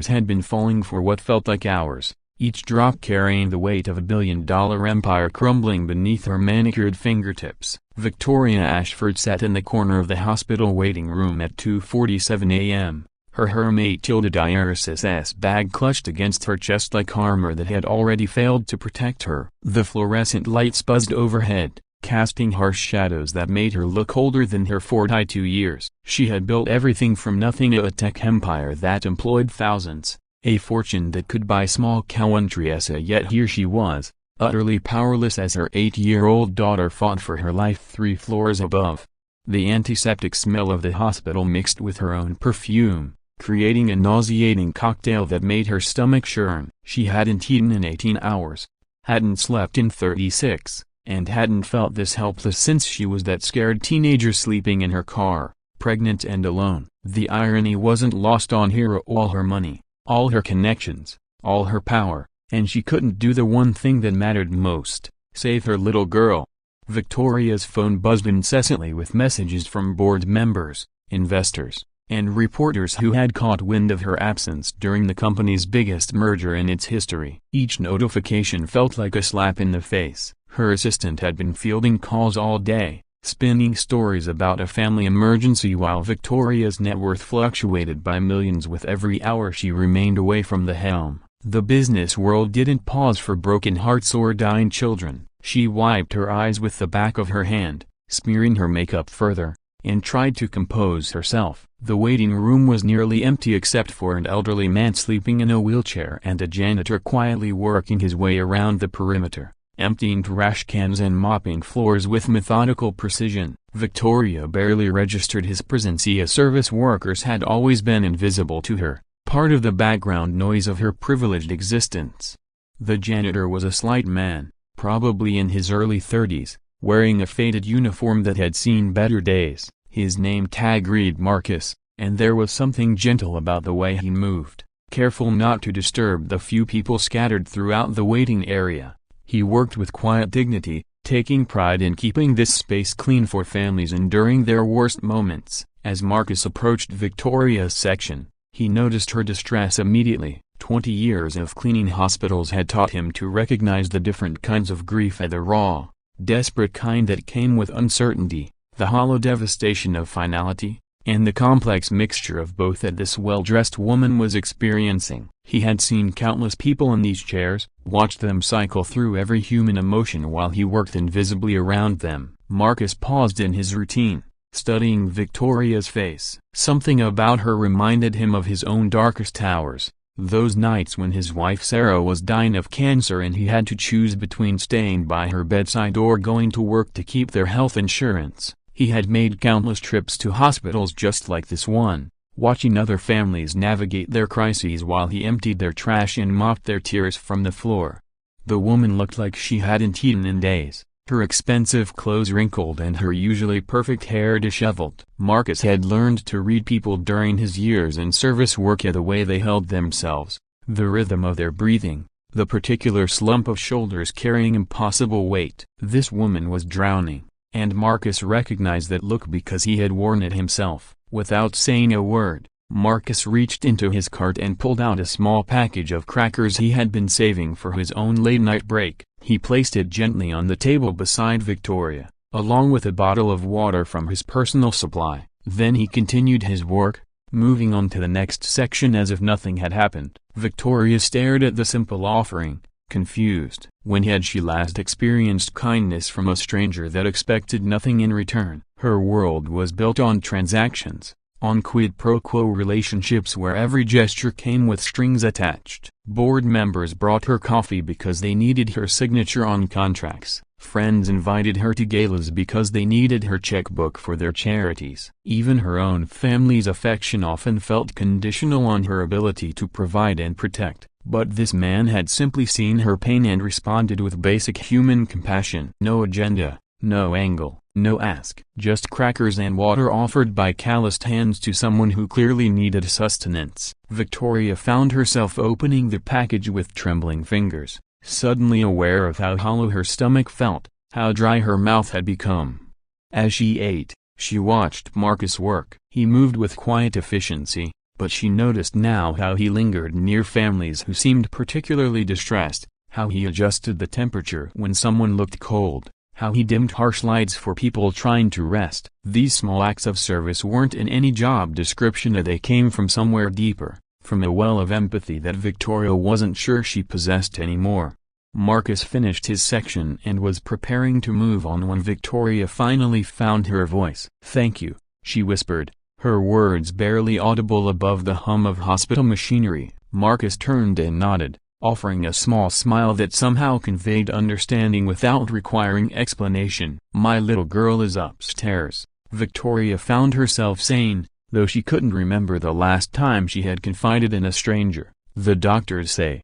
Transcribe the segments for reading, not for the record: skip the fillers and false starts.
had been falling for what felt like hours, each drop carrying the weight of $1 billion empire crumbling beneath her manicured fingertips. Victoria Ashford sat in the corner of the hospital waiting room at 2:47 a.m., her hematidialysis bag clutched against her chest like armor that had already failed to protect her. The fluorescent lights buzzed overhead, casting harsh shadows that made her look older than her 42 years. She had built everything from nothing, a tech empire that employed thousands, a fortune that could buy small countries, yet here she was, utterly powerless as her 8-year-old daughter fought for her life 3 floors above. The antiseptic smell of the hospital mixed with her own perfume, creating a nauseating cocktail that made her stomach churn. She hadn't eaten in 18 hours, hadn't slept in 36, and hadn't felt this helpless since she was that scared teenager sleeping in her car, pregnant and alone. The irony wasn't lost on her. All her money, all her connections, all her power, and she couldn't do the one thing that mattered most, save her little girl. Victoria's phone buzzed incessantly with messages from board members, investors, and reporters who had caught wind of her absence during the company's biggest merger in its history. Each notification felt like a slap in the face. Her assistant had been fielding calls all day, spinning stories about a family emergency while Victoria's net worth fluctuated by millions with every hour she remained away from the helm. The business world didn't pause for broken hearts or dying children. She wiped her eyes with the back of her hand, smearing her makeup further, and tried to compose herself. The waiting room was nearly empty except for an elderly man sleeping in a wheelchair and a janitor quietly working his way around the perimeter, emptying trash cans and mopping floors with methodical precision. Victoria barely registered his presence. Service workers had always been invisible to her, part of the background noise of her privileged existence. The janitor was a slight man, probably in his early 30s, wearing a faded uniform that had seen better days. His name tag read Marcus, and there was something gentle about the way he moved, careful not to disturb the few people scattered throughout the waiting area. He worked with quiet dignity, taking pride in keeping this space clean for families enduring their worst moments. As Marcus approached Victoria's section, he noticed her distress immediately. 20 years of cleaning hospitals had taught him to recognize the different kinds of grief, the raw, desperate kind that came with uncertainty, the hollow devastation of finality, and the complex mixture of both that this well-dressed woman was experiencing. He had seen countless people in these chairs, watched them cycle through every human emotion while he worked invisibly around them. Marcus paused in his routine, studying Victoria's face. Something about her reminded him of his own darkest hours. Those nights when his wife Sarah was dying of cancer and he had to choose between staying by her bedside or going to work to keep their health insurance. He had made countless trips to hospitals just like this one, watching other families navigate their crises while he emptied their trash and mopped their tears from the floor. The woman looked like she hadn't eaten in days, her expensive clothes wrinkled and her usually perfect hair disheveled. Marcus had learned to read people during his years in service work, the way they held themselves, the rhythm of their breathing, the particular slump of shoulders carrying impossible weight. This woman was drowning, and Marcus recognized that look because he had worn it himself. Without saying a word, Marcus reached into his cart and pulled out a small package of crackers he had been saving for his own late-night break. He placed it gently on the table beside Victoria, along with a bottle of water from his personal supply. Then he continued his work, moving on to the next section as if nothing had happened. Victoria stared at the simple offering, confused. When had she last experienced kindness from a stranger that expected nothing in return? Her world was built on transactions, on quid pro quo relationships where every gesture came with strings attached. Board members brought her coffee because they needed her signature on contracts. Friends invited her to galas because they needed her checkbook for their charities. Even her own family's affection often felt conditional on her ability to provide and protect. But this man had simply seen her pain and responded with basic human compassion. No agenda, no angle, no ask. Just crackers and water offered by calloused hands to someone who clearly needed sustenance. Victoria found herself opening the package with trembling fingers, suddenly aware of how hollow her stomach felt, how dry her mouth had become. As she ate, she watched Marcus work. He moved with quiet efficiency, but she noticed now how he lingered near families who seemed particularly distressed, how he adjusted the temperature when someone looked cold, how he dimmed harsh lights for people trying to rest. These small acts of service weren't in any job description, they came from somewhere deeper, from a well of empathy that Victoria wasn't sure she possessed anymore. Marcus finished his section and was preparing to move on when Victoria finally found her voice. "Thank you," she whispered, her words barely audible above the hum of hospital machinery. Marcus turned and nodded, offering a small smile that somehow conveyed understanding without requiring explanation. "My little girl is upstairs," Victoria found herself saying, though she couldn't remember the last time she had confided in a stranger. "The doctors say.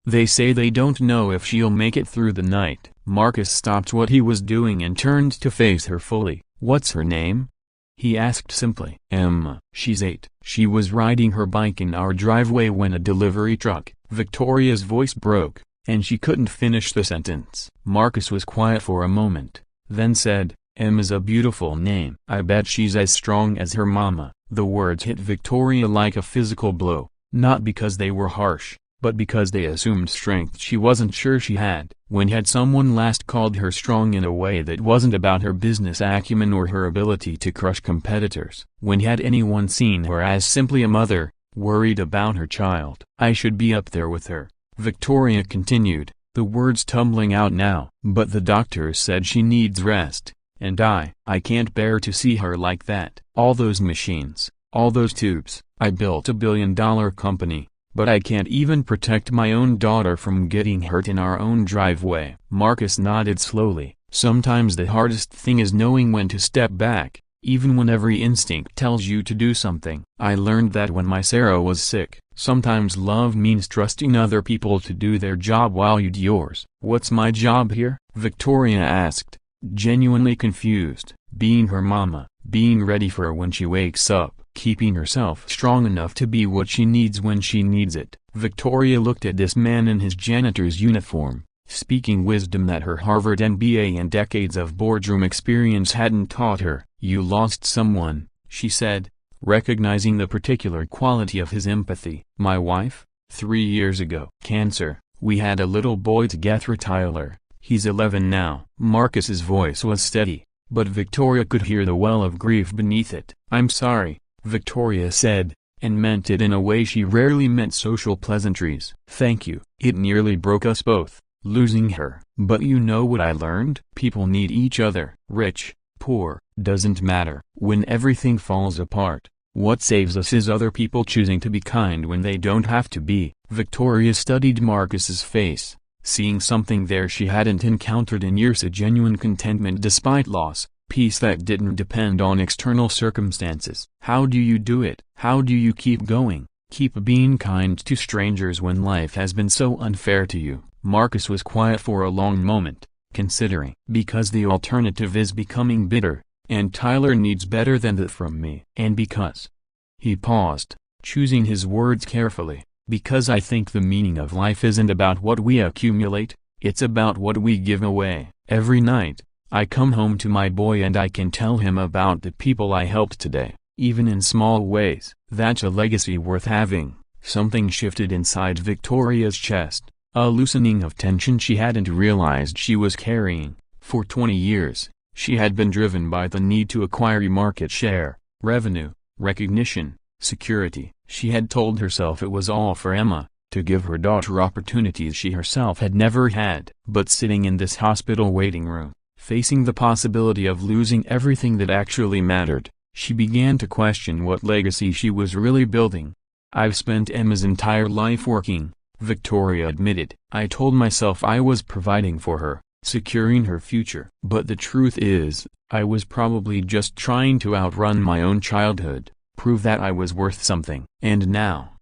They say they don't know if she'll make it through the night." Marcus stopped what he was doing and turned to face her fully. "What's her name?" he asked simply. "Emma. She's 8. She was riding her bike in our driveway when a delivery truck." Victoria's voice broke, and she couldn't finish the sentence. Marcus was quiet for a moment, then said, "Emma's a beautiful name. I bet she's as strong as her mama." The words hit Victoria like a physical blow, not because they were harsh, but because they assumed strength she wasn't sure she had. When had someone last called her strong in a way that wasn't about her business acumen or her ability to crush competitors? When had anyone seen her as simply a mother, worried about her child? "I should be up there with her," Victoria continued, the words tumbling out now. "But the doctors said she needs rest, and I can't bear to see her like that. All those machines, all those tubes. I built a billion-dollar company, but I can't even protect my own daughter from getting hurt in our own driveway." Marcus nodded slowly. "Sometimes the hardest thing is knowing when to step back, even when every instinct tells you to do something. I learned that when my Sarah was sick. Sometimes love means trusting other people to do their job while you do yours." "What's my job here?" Victoria asked, genuinely confused. "Being her mama, being ready for her when she wakes up, keeping herself strong enough to be what she needs when she needs it." Victoria looked at this man in his janitor's uniform, speaking wisdom that her Harvard MBA and decades of boardroom experience hadn't taught her. "You lost someone," she said, recognizing the particular quality of his empathy. "My wife? 3 years ago. Cancer. We had a little boy together, Tyler. He's 11 now." Marcus's voice was steady, but Victoria could hear the well of grief beneath it. "I'm sorry," Victoria said, and meant it in a way she rarely meant social pleasantries. "Thank you. It nearly broke us both, losing her. But you know what I learned? People need each other. Rich, poor, doesn't matter. When everything falls apart, what saves us is other people choosing to be kind when they don't have to be." Victoria studied Marcus's face, seeing something there she hadn't encountered in years: a genuine contentment despite loss, peace that didn't depend on external circumstances. "How do you do it? How do you keep going? Keep being kind to strangers when life has been so unfair to you?" Marcus was quiet for a long moment, considering. "Because the alternative is becoming bitter, and Tyler needs better than that from me. And because..." He paused, choosing his words carefully. "Because I think the meaning of life isn't about what we accumulate, it's about what we give away." Every night, I come home to my boy and I can tell him about the people I helped today, even in small ways. That's a legacy worth having. Something shifted inside Victoria's chest, a loosening of tension she hadn't realized she was carrying. For 20 years, she had been driven by the need to acquire market share, revenue, recognition, security. She had told herself it was all for Emma, to give her daughter opportunities she herself had never had. But sitting in this hospital waiting room, facing the possibility of losing everything that actually mattered, she began to question what legacy she was really building. "I've spent Emma's entire life working," Victoria admitted. "I told myself I was providing for her, securing her future. But the truth is, I was probably just trying to outrun my own childhood, prove that I was worth something. And now,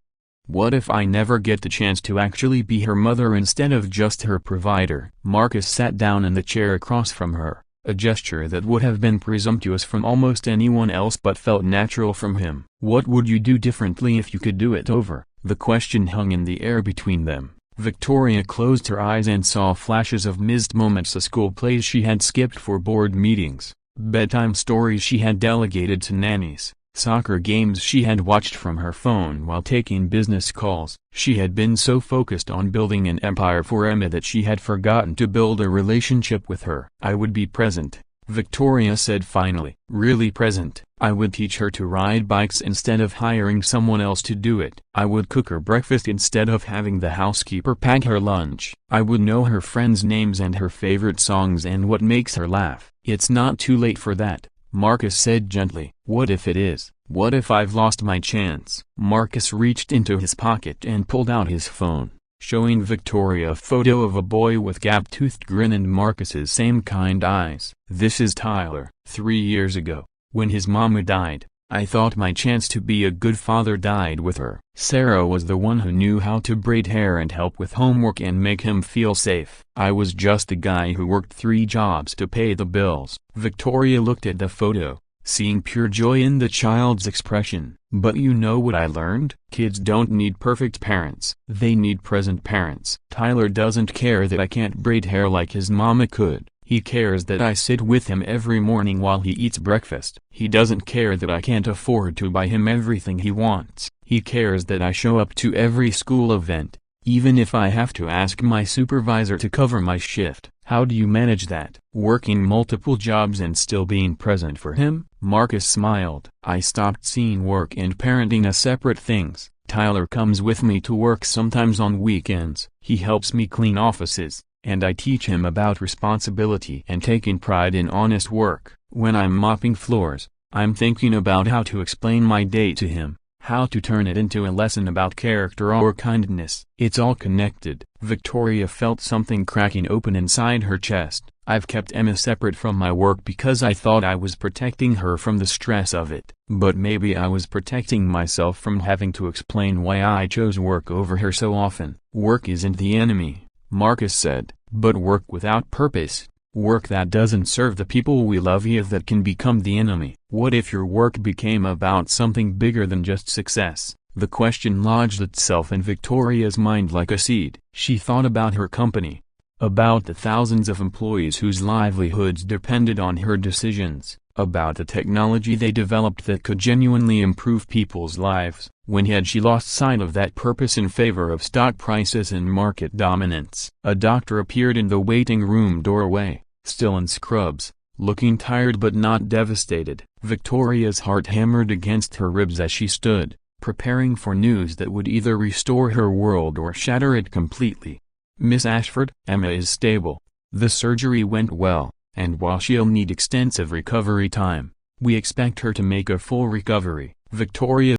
what if I never get the chance to actually be her mother instead of just her provider?" Marcus sat down in the chair across from her, a gesture that would have been presumptuous from almost anyone else but felt natural from him. "What would you do differently if you could do it over?" The question hung in the air between them. Victoria closed her eyes and saw flashes of missed moments: the school plays she had skipped for board meetings, bedtime stories she had delegated to nannies, soccer games she had watched from her phone while taking business calls. She had been so focused on building an empire for Emma that she had forgotten to build a relationship with her. "I would be present," Victoria said finally. "Really present. I would teach her to ride bikes instead of hiring someone else to do it. I would cook her breakfast instead of having the housekeeper pack her lunch. I would know her friends' names and her favorite songs and what makes her laugh." "It's not too late for that," Marcus said gently. "What if it is? What if I've lost my chance?" Marcus reached into his pocket and pulled out his phone, showing Victoria a photo of a boy with gap-toothed grin and Marcus's same kind eyes. "This is Tyler. 3 years ago, when his mama died, I thought my chance to be a good father died with her. Sarah was the one who knew how to braid hair and help with homework and make him feel safe. I was just the guy who worked 3 jobs to pay the bills." Victoria looked at the photo, seeing pure joy in the child's expression. "But you know what I learned? Kids don't need perfect parents. They need present parents. Tyler doesn't care that I can't braid hair like his mama could. He cares that I sit with him every morning while he eats breakfast. He doesn't care that I can't afford to buy him everything he wants. He cares that I show up to every school event, even if I have to ask my supervisor to cover my shift." "How do you manage that? Working multiple jobs and still being present for him?" Marcus smiled. "I stopped seeing work and parenting as separate things. Tyler comes with me to work sometimes on weekends. He helps me clean offices, and I teach him about responsibility and taking pride in honest work. When I'm mopping floors, I'm thinking about how to explain my day to him, how to turn it into a lesson about character or kindness. It's all connected." Victoria felt something cracking open inside her chest. "I've kept Emma separate from my work because I thought I was protecting her from the stress of it. But maybe I was protecting myself from having to explain why I chose work over her so often." "Work isn't the enemy," Marcus said, "but work without purpose, work that doesn't serve the people we love, that can become the enemy." "What if your work became about something bigger than just success?" The question lodged itself in Victoria's mind like a seed. She thought about her company, about the thousands of employees whose livelihoods depended on her decisions, about the technology they developed that could genuinely improve people's lives. When had she lost sight of that purpose in favor of stock prices and market dominance? A doctor appeared in the waiting room doorway, still in scrubs, looking tired but not devastated. Victoria's heart hammered against her ribs as she stood, preparing for news that would either restore her world or shatter it completely. "Miss Ashford, Emma is stable. The surgery went well, and while she'll need extensive recovery time, we expect her to make a full recovery," Victoria